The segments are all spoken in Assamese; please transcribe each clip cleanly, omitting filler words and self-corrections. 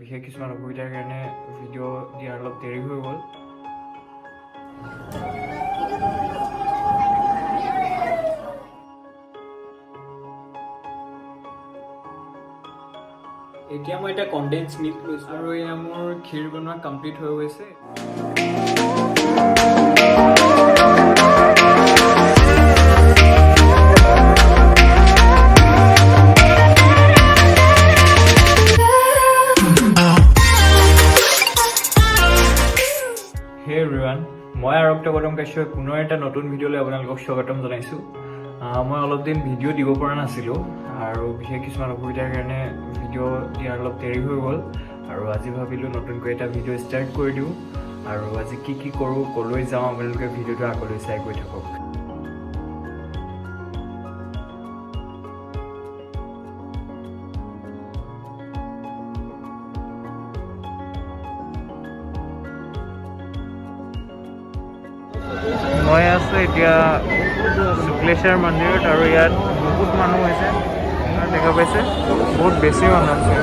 বিশেষ কিছুমান অসুবিধাৰ কাৰণে ভিডিঅ' দিয়াৰ অলপ দেৰি হৈ গ'ল। এতিয়া মই এটা কনডেন্স মিল্ক লৈছোঁ আৰু এয়া মোৰ ক্ষীৰ বনোৱা কমপ্লিট হৈ গৈছে। Hey everyone, মই আৰক্তগতম কাশ্যপে পুনৰ এটা নতুন ভিডিঅ'লৈ আপোনালোকক স্বাগতম জনাইছোঁ। মই অলপ দিন ভিডিঅ' দিব পৰা নাছিলোঁ আৰু বিশেষ কিছুমান অসুবিধাৰ কাৰণে ভিডিঅ' দিয়াৰ অলপ দেৰি হৈ গ'ল আৰু আজি ভাবিলোঁ নতুনকৈ এটা ভিডিঅ' ষ্টাৰ্ট কৰি দিওঁ আৰু আজি কি কৰোঁ ক'লৈ যাওঁ আপোনালোকে ভিডিঅ'টো আগলৈ চাই গৈ থাকক। মই আছোঁ এতিয়া শুক্লেশ্বৰ মন্দিৰত আৰু ইয়াত বহুত মানুহ হৈছে দেখা পাইছে, বহুত বেছি মানুহ আছে।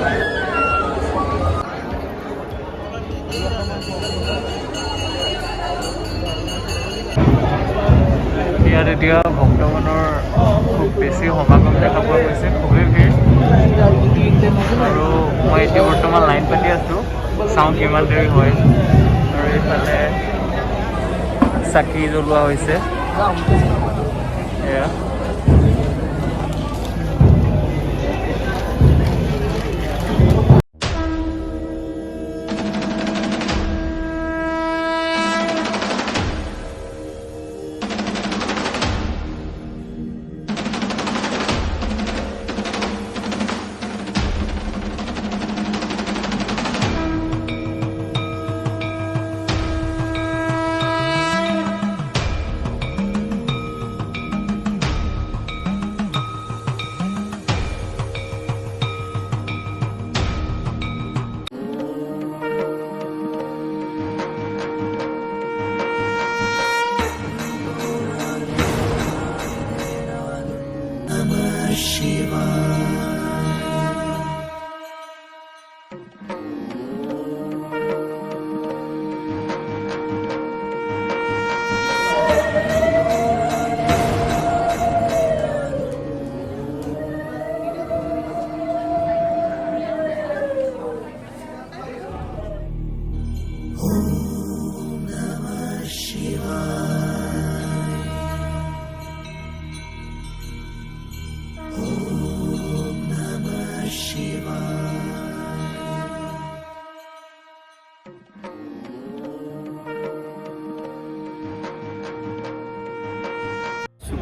ইয়াত এতিয়া ভক্তগণৰ খুব বেছি সমাগম দেখা পোৱা গৈছে, খুবেই ভিৰ। আৰু মই এতিয়া বৰ্তমান লাইন পাতি আছোঁ, চাওঁ কিমান দেৰি হয়। আৰু এইফালে চাকি জ্বলোৱা হৈছে এয়া।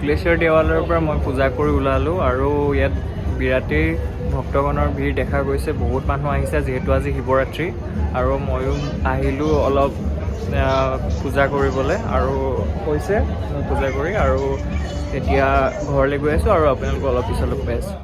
শুক্লেশ্বৰ দেৱালয়ৰ পৰা মই পূজা কৰি ওলালোঁ আৰু ইয়াত বিৰাটেই ভক্তগণৰ ভিৰ দেখা গৈছে, বহুত মানুহ আহিছে যিহেতু আজি শিৱৰাত্ৰি। আৰু ময়ো আহিলোঁ অলপ পূজা কৰিবলৈ আৰু হৈছে মই পূজা কৰি আৰু এতিয়া ঘৰলৈ গৈ আছোঁ আৰু আপোনালোকক অলপ পিছলৈ পাই আছোঁ।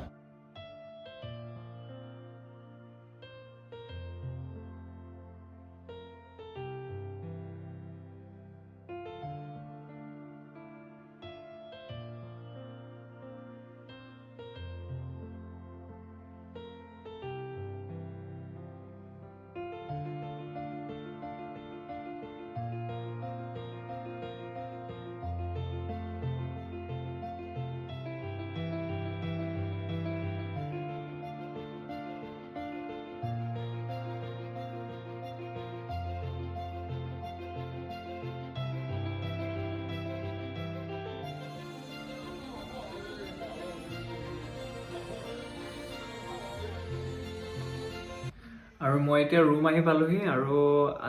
আৰু মই এতিয়া ৰুম আহি পালোহি আৰু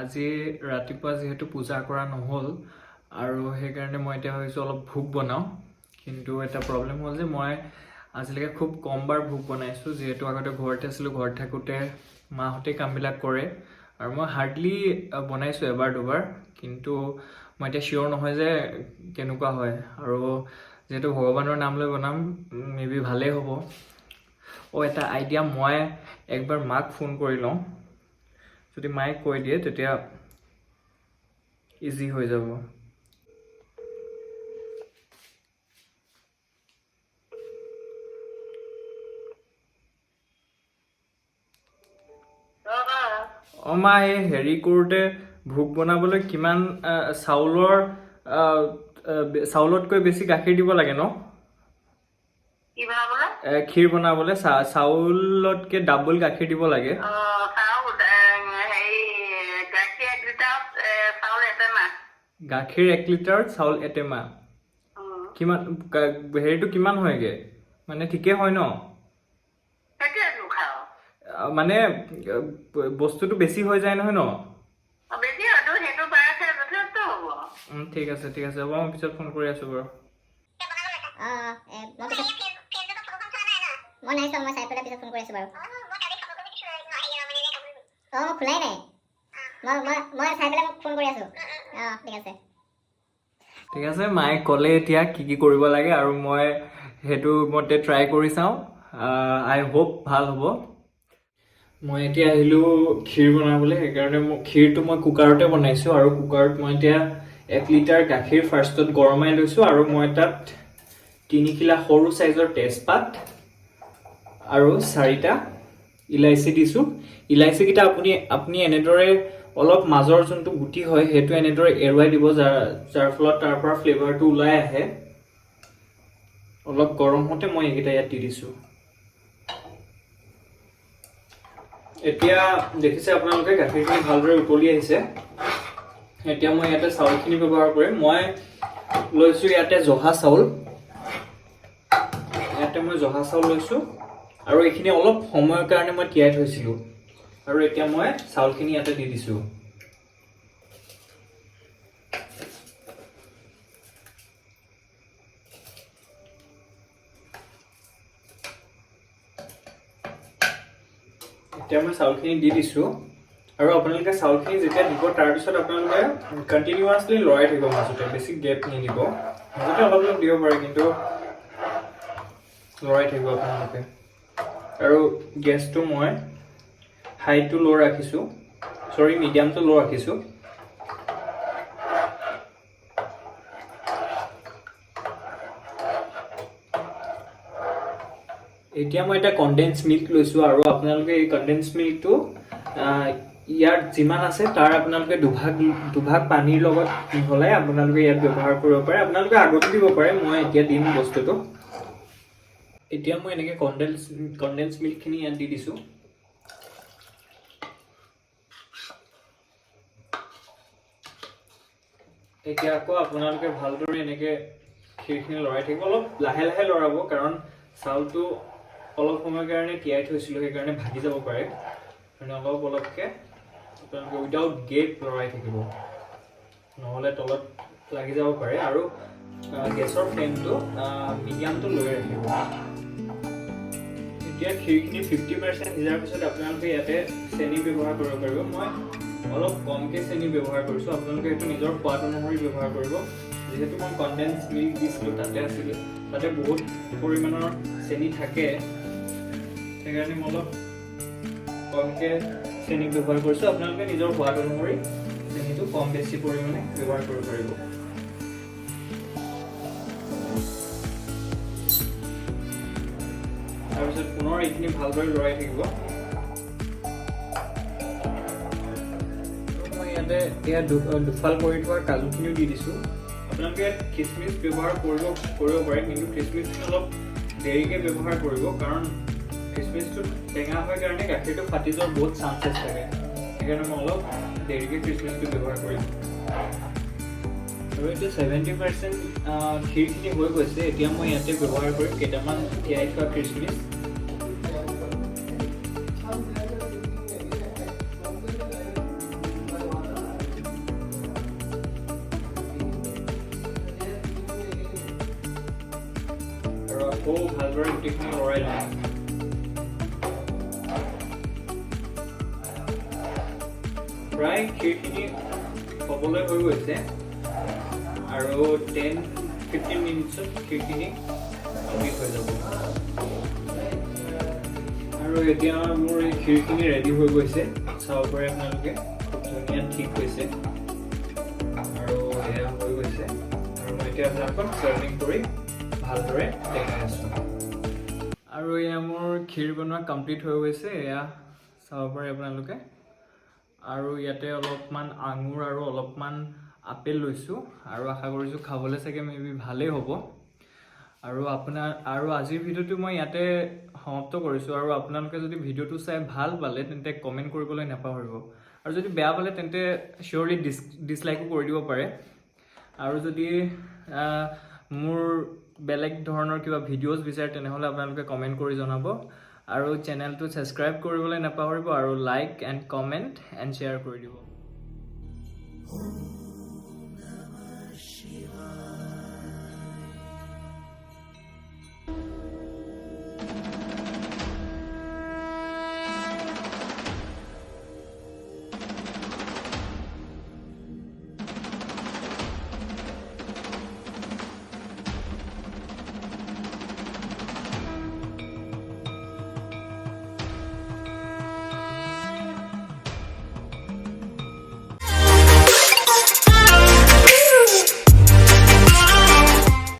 আজি ৰাতিপুৱা যিহেতু পূজা কৰা নহ'ল আৰু সেইকাৰণে মই এতিয়া ভাবিছোঁ অলপ ভোগ বনাওঁ। কিন্তু এটা প্ৰব্লেম হ'ল যে মই আজিলৈকে খুব কমবাৰ ভোগ বনাইছোঁ, যিহেতু আগতে ঘৰতে আছিলোঁ, ঘৰত থাকোঁতে মাহঁতে কামবিলাক কৰে আৰু মই হাৰ্ডলি বনাইছোঁ এবাৰ দুবাৰ। কিন্তু মই এতিয়া চিয়'ৰ নহয় যে কেনেকুৱা হয় আৰু যিহেতু ভগৱানৰ নাম লৈ বনাম মে বি ভালেই হ'ব। এটা আইডিয়া, মই একবাৰ মাক ফোন কৰি লওঁ, যদি মায়ে কৈ দিয়ে তেতিয়া ইজি হৈ যাব। মা এই হেৰি কৰোঁতে ভোগ বনাবলৈ কিমান চাউলতকৈ বেছি গাখীৰ দিব লাগে ন? ক্ষীৰ বনাবলৈ চাউলতকৈ ডাবল গাখীৰ দিব লাগে। গাখীৰ 1 লিটাৰত চাউল এটেমা। কিমান হেৰিটো কিমান হয়গে? মানে ঠিকেই হয় ন? মানে বস্তুটো বেছি হৈ যায় নহয় ন? ঠিক আছে হ'ব, মই পিছত ফোন কৰি আছো বাৰু। মই নাই চোৱা, মই চাই পেলাই পিছত ফোন কৰি আছো বাৰু। মই খোলাই নাই, মই চাই পেলাই ফোন কৰি আছো। ঠিক আছে, মায়ে ক'লে এতিয়া কি কৰিব লাগে আৰু মই সেইটো মতে ট্ৰাই কৰি চাওঁ। আই হোপ ভাল হ'ব। মই এতিয়া আহিলোঁ ক্ষীৰ বনাবলৈ, সেইকাৰণে ক্ষীৰটো মই কুকাৰতে বনাইছোঁ আৰু কুকাৰত মই এতিয়া 1 লিটাৰ গাখীৰ ফাৰ্ষ্টত গৰমাই লৈছোঁ আৰু মই তাত 3 কিলা সৰু চাইজৰ তেজপাত আৰু 4টা ইলাইচি দিছোঁ। ইলাইচিকেইটা আপুনি এনেদৰে অলপ মাজৰ যোনটো গুটি হয় সেইটো এনেদৰে এৰুৱাই দিব, যাৰ ফলত তাৰ পৰা ফ্লেভাৰটো ওলাই আহে। অলপ গৰম হওঁতে মই এইকেইটা ইয়াত দি দিছোঁ। এতিয়া দেখিছে আপোনালোকে গাখীৰখিনি ভালদৰে উতলি আহিছে। এতিয়া মই ইয়াতে চাউলখিনি ব্যৱহাৰ কৰিম। মই লৈছোঁ ইয়াতে জহা চাউল। লৈছোঁ আৰু এইখিনি অলপ সময়ৰ কাৰণে মই তিয়াই থৈছিলোঁ আৰু এতিয়া মই চাউলখিনি ইয়াতে দি দিছোঁ। এতিয়া মই চাউলখিনি দি দিছোঁ আৰু আপোনালোকে চাউলখিনি যেতিয়া দিব তাৰপিছত আপোনালোকে কণ্টিনিউৱাছলি লৰাই থাকিব, মাজতে বেছি গেপ নিদিব। মাজতে অলপ দিব পাৰে, কিন্তু লৰাই থাকিব আপোনালোকে। আৰু গেছটো মই হাইটো ল' ৰাখিছোঁ, মিডিয়ামটো ল' ৰাখিছোঁ। এতিয়া মই এটা কনডেন্স মিল্ক লৈছোঁ আৰু আপোনালোকে এই কনডেন্স মিল্কটো ইয়াত যিমান আছে তাৰ আপোনালোকে দুভাগ পানীৰ লগত মিহলাই আপোনালোকে ইয়াত ব্যৱহাৰ কৰিব পাৰে। আপোনালোকে আগতে দিব পাৰে, মই এতিয়া দিম বস্তুটো। এতিয়া মই এনেকৈ কনডেন্স মিল্কখিনি ইয়াত দি দিছোঁ। এতিয়া আকৌ আপোনালোকে ভালদৰে এনেকৈ ক্ষীৰখিনি লৰাই থাকিব। অলপ লাহে লাহে লৰাব, কাৰণ চাউলটো অলপ সময়ৰ কাৰণে তিয়াই থৈছিলোঁ, সেইকাৰণে ভাগি যাব পাৰে। অলপকৈ আপোনালোকে উইদাউট গেপ লৰাই থাকিব, নহ'লে তলত লাগি যাব পাৰে। আৰু গেছৰ ফ্লেমটো মিডিয়ামটো লৈ ৰাখিব। এতিয়া ক্ষীৰখিনি 50% সিজাৰ পিছত আপোনালোকে ইয়াতে চেনি ব্যৱহাৰ কৰিব পাৰিব। মই অলপ কমকৈ চেনি ব্যৱহাৰ কৰিছোঁ, আপোনালোকে সেইটো নিজৰ সোৱাদ অনুসৰি ব্যৱহাৰ কৰিব। যিহেতু মই কনডেন্স মিল্ক দিছিলোঁ, তাতে বহুত পৰিমাণৰ চেনি থাকে, সেইকাৰণে মই অলপ কমকৈ চেনি ব্যৱহাৰ কৰিছোঁ। আপোনালোকে নিজৰ সোৱাদ অনুসৰি চেনিটো কম বেছি পৰিমাণে ব্যৱহাৰ কৰিব পাৰিব। তাৰপিছত পুনৰ এইখিনি ভালদৰে লৰাই থাকিব। মই ইয়াতে দুফাল কৰি থোৱা কাজুখিনিও দি দিছোঁ। আপোনালোকে ইয়াত খিচমিচ ব্যৱহাৰ কৰিব পাৰে, কিন্তু খিচমিচখিনি অলপ দেৰিকৈ ব্যৱহাৰ কৰিব, কাৰণ খিচমিচটো টেঙা হয় কাৰণে গাখীৰটো ফাটি যোৱাৰ বহুত চান্সেছ থাকে। সেইকাৰণে মই অলপ দেৰিকৈ খিচমিচটো ব্যৱহাৰ কৰিম। আৰু এতিয়া 70% ক্ষীৰখিনি হৈ গৈছে। এতিয়া মই ইয়াতে ব্যৱহাৰ কৰিম কেইটামান তিয়াই থোৱা খিচমিচ। আৰু আকৌ ভালদৰে গোটেইখিনি লৰাই লওঁ। প্ৰায় ক্ষীৰখিনি হ'বলৈ হৈ গৈছে আৰু 10-15 মিনিটছত ক্ষীৰখিনি কমপ্লিট হৈ যাব। আৰু এতিয়া মোৰ এই ক্ষীৰখিনি ৰেডি হৈ গৈছে, চাব পাৰে আপোনালোকে, খুব ধুনীয়া ঠিক হৈছে আৰু এয়া হৈ গৈছে। আৰু মই এতিয়া আপোনালোকক চাৰ্ভিং কৰি ভালদৰে দেখাই আছোঁ। আৰু এয়া মোৰ ক্ষীৰ বনোৱা কমপ্লিট হৈ গৈছে, এয়া চাব পাৰে আপোনালোকে। আৰু ইয়াতে অলপমান আঙুৰ আৰু অলপমান আপেল লৈছোঁ আৰু আশা কৰিছোঁ খাবলৈ চাগে মেবি ভালেই হ'ব আৰু আজিৰ ভিডিঅ'টো মই ইয়াতে সমাপ্ত কৰিছোঁ আৰু আপোনালোকে যদি ভিডিঅ'টো চাই ভাল পালে তেন্তে কমেণ্ট কৰিবলৈ নাপাহৰিব আৰু যদি বেয়া পালে তেন্তে চিয়ৰলি ডিছলাইকো কৰি দিব পাৰে আৰু যদি মোৰ বেলেগ ধৰণৰ কিবা ভিডিঅ'জ বিচাৰে তেনেহ'লে আপোনালোকে কমেণ্ট কৰি জনাব আৰু চেনেলটো ছাবস্ক্ৰাইব কৰিবলৈ নাপাহৰিব আৰু like and comment and share কৰি দিব